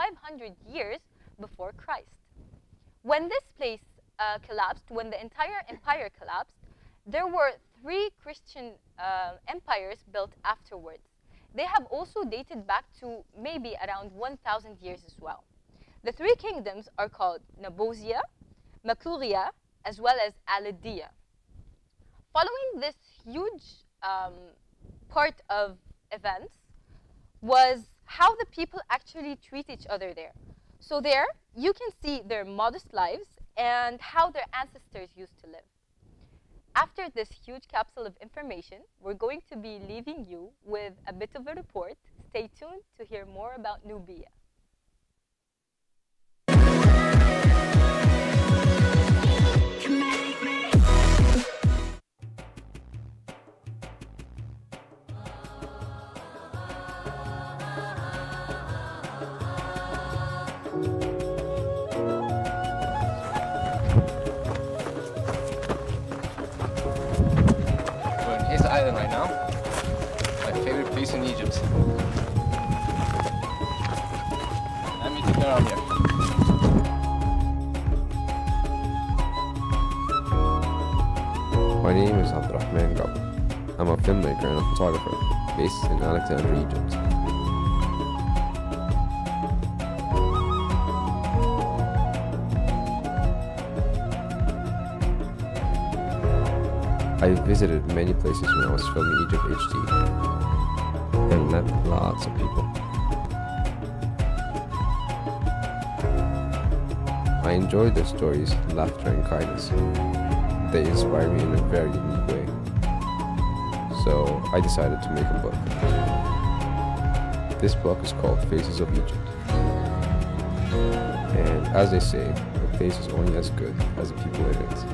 500 years before Christ. When this place collapsed, when the entire empire collapsed, there were 3 Christian empires built afterwards. They have also dated back to maybe around 1,000 years as well. The 3 kingdoms are called Nabosia, Makuria, as well as Alidia. Following this huge part of events was how the people actually treat each other there. So there, you can see their modest lives and how their ancestors used to live. After this huge capsule of information, we're going to be leaving you with a bit of a report. Stay tuned to hear more about Nubia. Island right now. My favorite place in Egypt. Let me take around here. My name is Abdurrahman Gab. I'm a filmmaker and a photographer based in Alexandria, Egypt. I visited many places when I was filming Egypt HD and met lots of people. I enjoyed their stories, laughter and kindness. They inspire me in a very unique way. So I decided to make a book. This book is called Faces of Egypt. And as they say, a place is only as good as the people in it.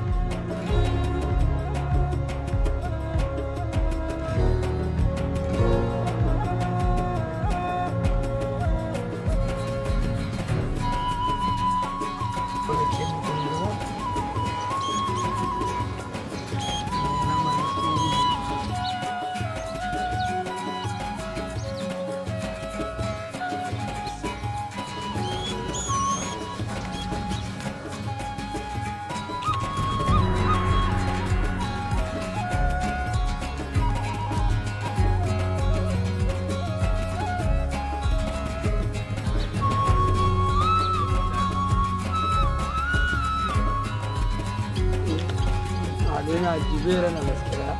علينا جبيرنا مسكرة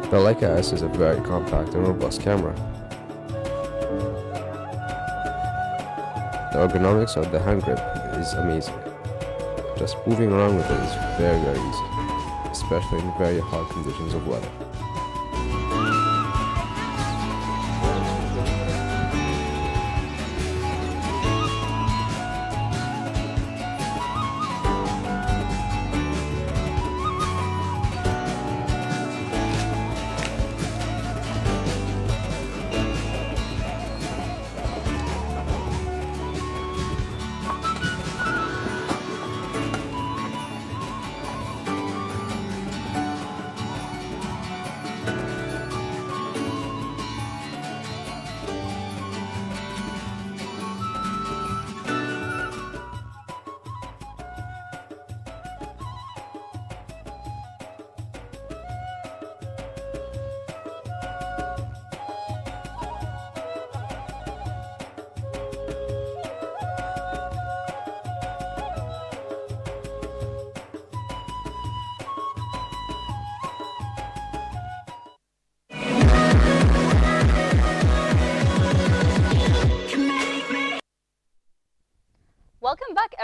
The Leica S is a very compact and robust camera. The ergonomics of the hand grip is amazing. Just moving around with it is very easy, especially in very hot conditions of weather.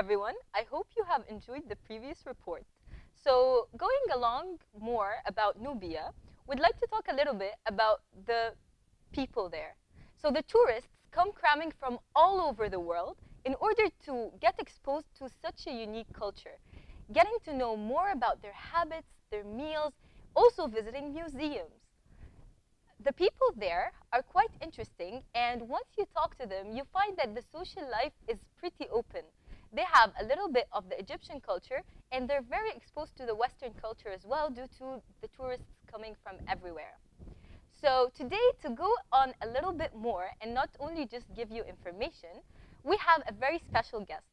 everyone. I hope you have enjoyed the previous report. So, going along more about Nubia, we'd like to talk a little bit about the people there. So, the tourists come cramming from all over the world in order to get exposed to such a unique culture, getting to know more about their habits, their meals, also visiting museums. The people there are quite interesting, and once you talk to them, you find that the social life is pretty open. They have a little bit of the Egyptian culture, and they're very exposed to the Western culture as well due to the tourists coming from everywhere. So today, to go on a little bit more and not only just give you information, we have a very special guest.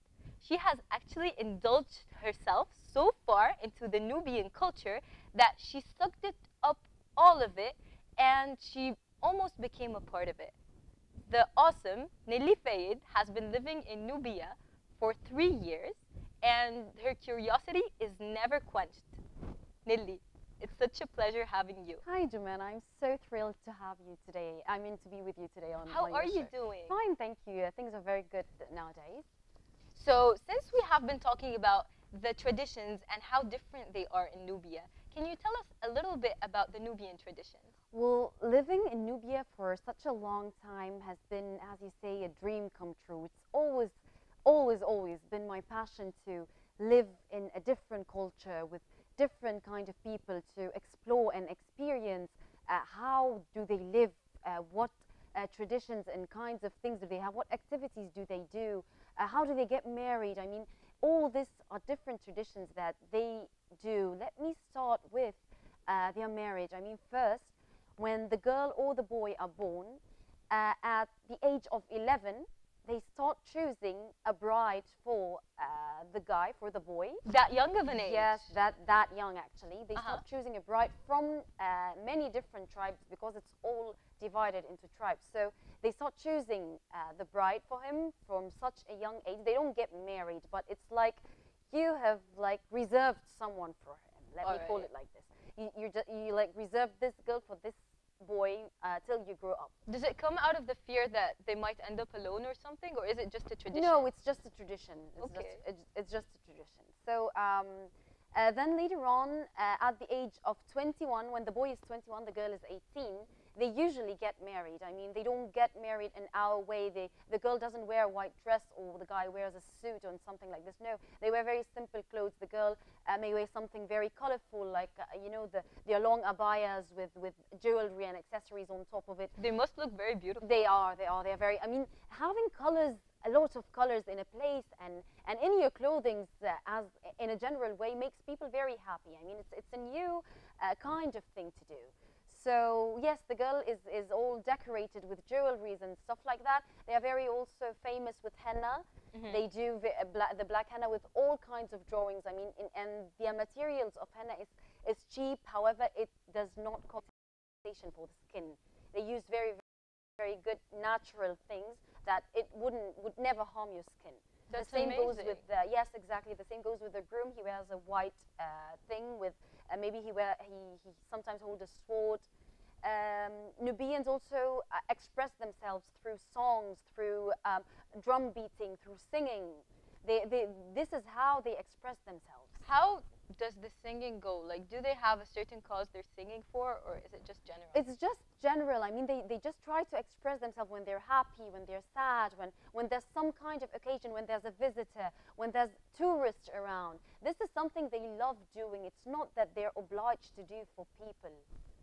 She has actually indulged herself so far into the Nubian culture that she sucked it up, all of it, and she almost became a part of it. The awesome Nelly Fayed has been living in Nubia for 3 years, and her curiosity is never quenched. Nelly, it's such a pleasure having you. Hi, Juman. I'm so thrilled to have you today. I mean, to be with you today on How your are you show. doing? Fine, thank you. Things are very good nowadays. So, since we have been talking about the traditions and how different they are in Nubia, can you tell us a little bit about the Nubian traditions? Well, living in Nubia for such a long time has been, as you say, a dream come true. It's always been my passion to live in a different culture with different kind of people, to explore and experience how do they live, what traditions and kinds of things do they have, what activities do they do, how do they get married. I mean, all these are different traditions that they do. Let me start with their marriage. I mean, first, when the girl or the boy are born, at the age of 11, they start choosing a bride for the guy, for the boy. That young of an age? Yes, that young actually. They start choosing a bride from many different tribes because it's all divided into tribes. So they start choosing the bride for him from such a young age. They don't get married, but it's like you have like reserved someone for him. Let me call it like this. You like reserve this girl for this boy till you grow up. Does it come out of the fear that they might end up alone or something, or is it just a tradition? No, it's just a tradition. It's just a tradition. So then later on, at the age of 21, when the boy is 21, the girl is 18, they usually get married. I mean, they don't get married in our way. The girl doesn't wear a white dress or the guy wears a suit or something like this. No, they wear very simple clothes. The girl may wear something very colorful, like, their long abayas with jewelry and accessories on top of it. They must look very beautiful. They're very, I mean, having colors, a lot of colors in a place and in your clothing as in a general way makes people very happy. I mean, it's a new kind of thing to do. So yes, the girl is all decorated with jewelries and stuff like that. They are very also famous with henna. They do the black henna with all kinds of drawings. I mean, and the materials of henna is cheap. However, it does not compensation for the skin. They use very, very good natural things that would never harm your skin. That's the same amazing. goes with yes, exactly. The same goes with the groom. He wears a white thing with maybe he sometimes holds a sword. Nubians also express themselves through songs, through drum beating, through singing. This is how they express themselves. How does the singing go? Like, do they have a certain cause they're singing for, or is it just general? It's just general. I mean, they just try to express themselves when they're happy, when they're sad, when there's some kind of occasion, when there's a visitor, when there's tourists around. This is something they love doing. It's not that they're obliged to do for people.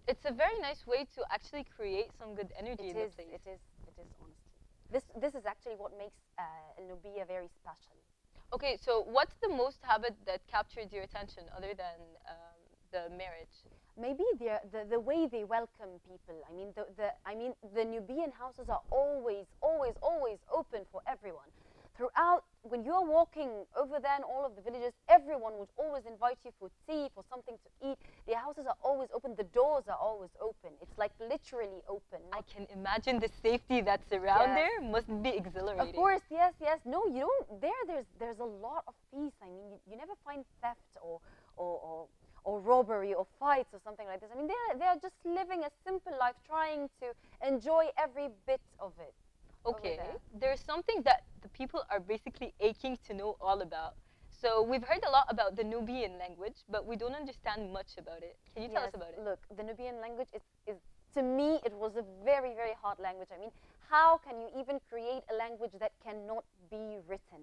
It's a very nice way to actually create some good energy in the place. It is honestly. This is actually what makes Nubia very special. Okay, so what's the most habit that captured your attention other than the marriage? Maybe the way they welcome people. I mean, the Nubian houses are always open for everyone. Throughout, when you're walking over there in all of the villages, everyone would always invite you for tea, for something to eat. The houses are always open. The doors are always open. It's like literally open. I can imagine the safety that's around there must be exhilarating. Of course, yes. No, you don't. There's a lot of peace. I mean, you never find theft or robbery or fights or something like this. I mean, they're just living a simple life, trying to enjoy every bit of it. Okay, there's something that the people are basically aching to know all about. So we've heard a lot about the Nubian language, but we don't understand much about it. Can you tell us about it? Look, the Nubian language is to me, it was a very, very hard language. I mean, how can you even create a language that cannot be written?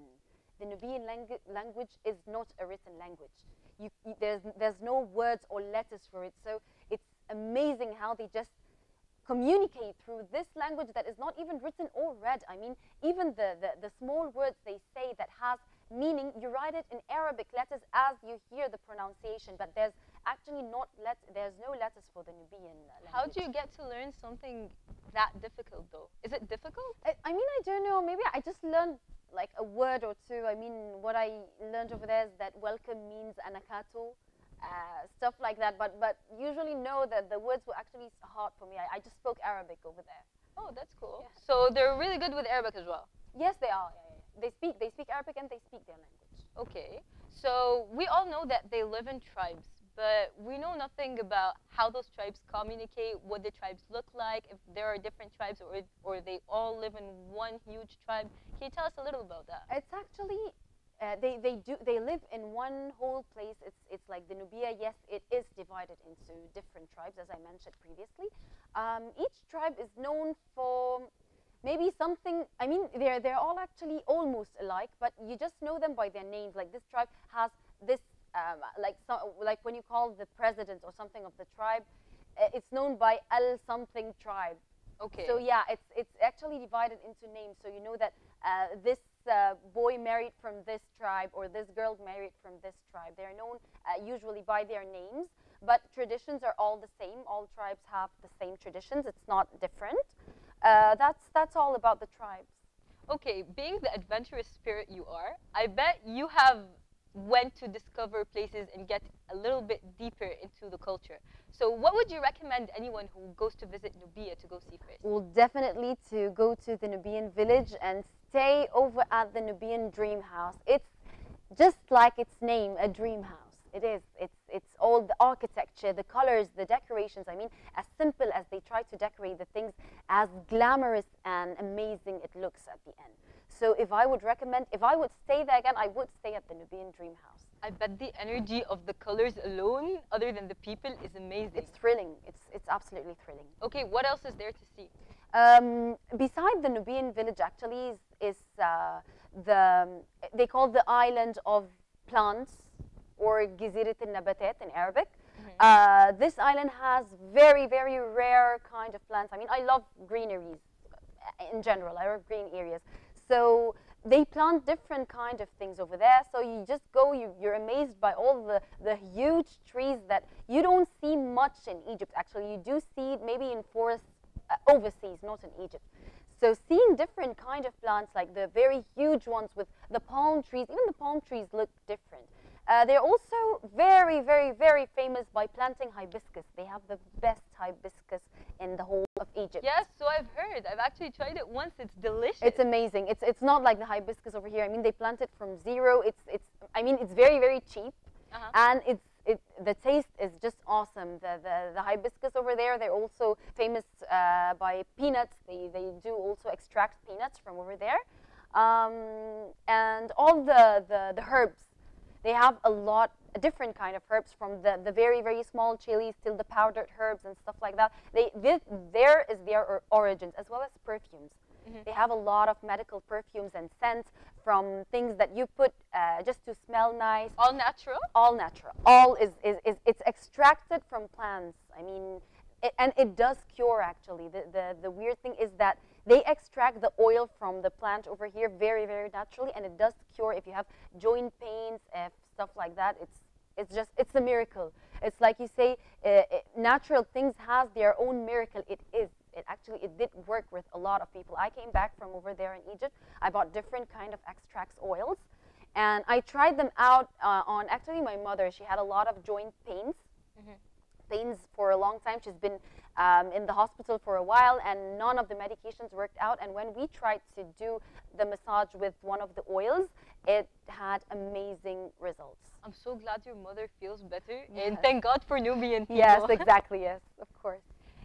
The Nubian language is not a written language. There's no words or letters for it. So it's amazing how they just communicate through this language that is not even written or read. I mean, even the small words they say that has meaning, you write it in Arabic letters as you hear the pronunciation, but there's actually there's no letters for the Nubian language. How do you get to learn something that difficult, though? Is it difficult? I mean, I don't know. Maybe I just learned like a word or two. I mean, what I learned over there is that welcome means anakato, stuff like that. But usually no, that the words were actually hard for me. I just spoke Arabic over there. Oh, that's cool. Yeah. So they're really good with Arabic as well. Yes, they are. Yeah. They speak Arabic and they speak their language. Okay. So we all know that they live in tribes, but we know nothing about how those tribes communicate, what the tribes look like, if there are different tribes or they all live in one huge tribe. Can you tell us a little about that? It's actually they live in one whole place. It's like the Nubia. Yes, it is divided into different tribes, as I mentioned previously. Each tribe is known for maybe something. I mean, they're all actually almost alike, but you just know them by their names. Like this tribe has this, like when you call the president or something of the tribe, it's known by Al something tribe. Okay. So yeah, it's actually divided into names. So you know that this boy married from this tribe or this girl married from this tribe. They're known usually by their names, but traditions are all the same. All tribes have the same traditions. It's not different. That's all about the tribes. Okay, being the adventurous spirit you are, I bet you have went to discover places and get a little bit deeper into the culture. So what would you recommend anyone who goes to visit Nubia to go see first? Well, definitely to go to the Nubian village and stay over at the Nubian Dream House. It's just like its name, a dream house. It is. It's all the architecture, the colors, the decorations. I mean, as simple as they try to decorate the things, as glamorous and amazing it looks at the end. So if I would stay there again, I would stay at the Nubian Dream House. I bet the energy of the colors alone, other than the people, is amazing. It's thrilling. It's absolutely thrilling. Okay, what else is there to see? Beside the Nubian village, actually, is they call the island of plants, or Gizirat al-Nabatat in Arabic. Mm-hmm. This island has very, very rare kind of plants. I mean, I love greeneries in general. I love green areas. So they plant different kind of things over there. So you just go, you're amazed by all the huge trees that you don't see much in Egypt. Actually, you do see it maybe in forests overseas, not in Egypt. So seeing different kind of plants, like the very huge ones with the palm trees, even the palm trees look different. They're also very, very, very famous by planting hibiscus. They have the best hibiscus in the whole of Egypt. Yes, so I've heard. I've actually tried it once. It's delicious. It's amazing. It's not like the hibiscus over here. I mean, they plant it from zero. I mean, it's very, very cheap, and the taste is just awesome. The hibiscus over there, they're also famous by peanuts. They do also extract peanuts from over there, and all the herbs. They have a lot, different kind of herbs, from the very, very small chilies till the powdered herbs and stuff like that. There is their origins, as well as perfumes. Mm-hmm. They have a lot of medical perfumes and scents, from things that you put just to smell nice. All natural? All natural. All it's extracted from plants. I mean, and it does cure, actually. The weird thing is that they extract the oil from the plant over here very, very naturally, and it does cure if you have joint pains, stuff like that. It's a miracle. It's like you say, natural things has their own miracle. It did work with a lot of people. I came back from over there in Egypt. I bought different kind of extracts oils, and I tried them out on actually my mother. She had a lot of joint pains. Mm-hmm. Pains for a long time. She's been in the hospital for a while, and none of the medications worked out. And when we tried to do the massage with one of the oils, it had amazing results. I'm so glad your mother feels better, yes. And thank God for Nubian people. Yes, exactly, yes, of course.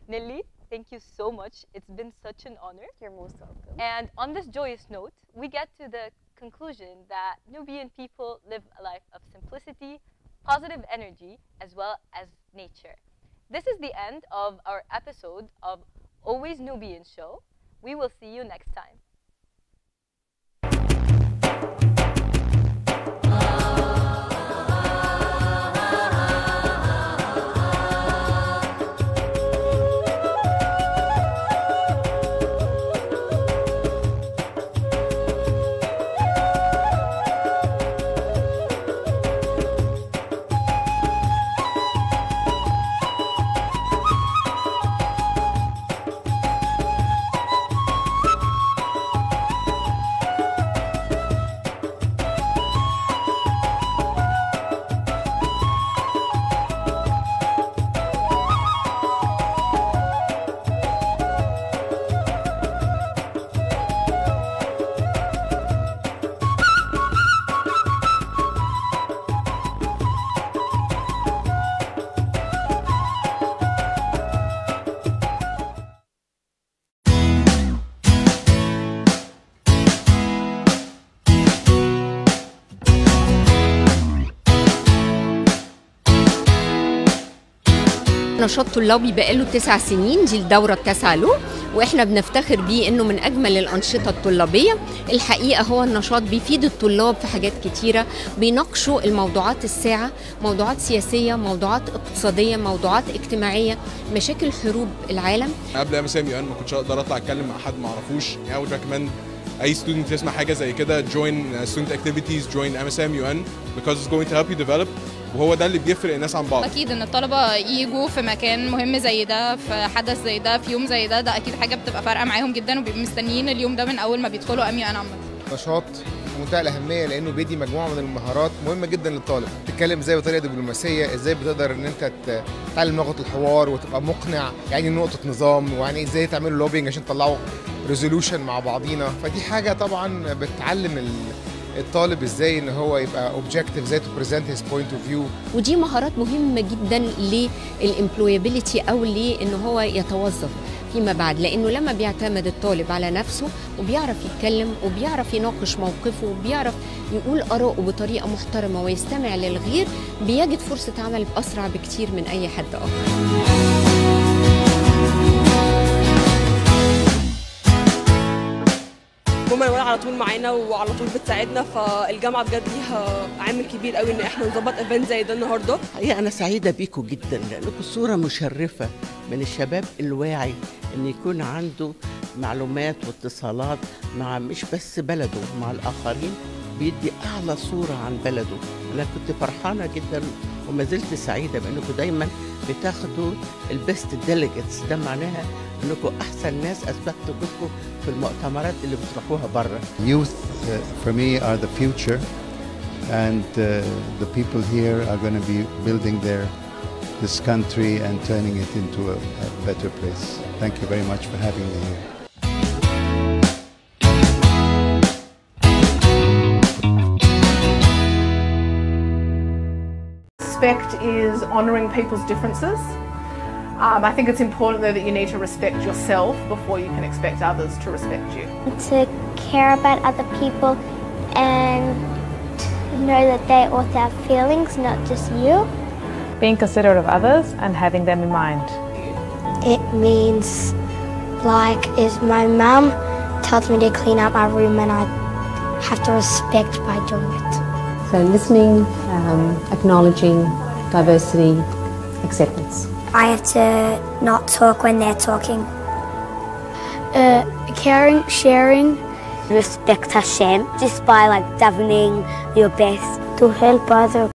Nelly, thank you so much. It's been such an honor. You're most welcome. And on this joyous note, we get to the conclusion that Nubian people live a life of simplicity, positive energy, as well as nature. This is the end of our episode of Always Nubian Show. We will see you next time. نشاط طلابي بقاله 9 سنين، دي الدورة التاسعة له، واحنا بنفتخر بيه انه من اجمل الانشطة الطلابية. الحقيقة هو النشاط بيفيد الطلاب في حاجات كتيرة، بيناقشوا الموضوعات الساعة، موضوعات سياسية، موضوعات اقتصادية، موضوعات اجتماعية، مشاكل حروب العالم. قبل MSA ما كنتش اقدر اطلع اتكلم مع حد ما اعرفوش. I would recommend اي student يسمع حاجة زي كده join student activities, join MSA because it's going to help you develop. وهو ده اللي بيفرق الناس عن بعض. اكيد ان الطلبه يجوا في مكان مهم زي ده، في حدث زي ده، في يوم زي ده، ده اكيد حاجه بتبقى فارقه معاهم جدا، وبيبقوا مستنيين اليوم ده من اول ما بيدخلوا عامه. نشاط منتهى الاهميه لانه بيدي مجموعه من المهارات مهمه جدا للطالب. تتكلم ازاي بطريقه دبلوماسيه، ازاي بتقدر ان انت تتعلم لغه الحوار وتبقى مقنع، يعني نقطه نظام، ويعني ازاي تعملوا لوبينج عشان تطلعوا ريزولوشن مع بعضينا. فدي حاجه طبعا بتعلم الطالب ازاي ان هو يبقى اوبجكتيف، ازاي تو بريزنت هيز بوينت اوف فيو. ودي مهارات مهمه جدا للامبلويابيلتي او لان هو يتوظف فيما بعد، لانه لما بيعتمد الطالب على نفسه وبيعرف يتكلم وبيعرف يناقش موقفه وبيعرف يقول آراءه بطريقه محترمه ويستمع للغير، بيجد فرصه عمل اسرع بكتير من اي حد اخر. ماما على طول معانا وعلى طول بتساعدنا، فالجامعه بجد ليها عامل كبير قوي ان احنا نظبط ايفنت زي ده النهارده. حقيقة انا سعيده بيكم جدا لانكم صوره مشرفه من الشباب الواعي ان يكون عنده معلومات واتصالات مع مش بس بلده، مع الاخرين، بيدي اعلى صوره عن بلده. انا كنت فرحانه جدا وما زلت سعيده بانكم دايما بتاخدوا البيست ديليجيتس، ده معناها انكم احسن ناس اثبتوا وجودكم في المؤتمرات اللي بتروحوها بره. Youth for me are the future and the people here are going to be building this country and turning it into a better place. Thank you very much for having me here. Respect is honouring people's differences. I think it's important though that you need to respect yourself before you can expect others to respect you. To care about other people and know that they also have feelings, not just you. Being considerate of others and having them in mind. It means like if my mum tells me to clean up my room and I have to respect by doing it. So listening, acknowledging diversity, acceptance. I have to not talk when they're talking. Caring, sharing. Respect Hashem just by like davening your best. To help others.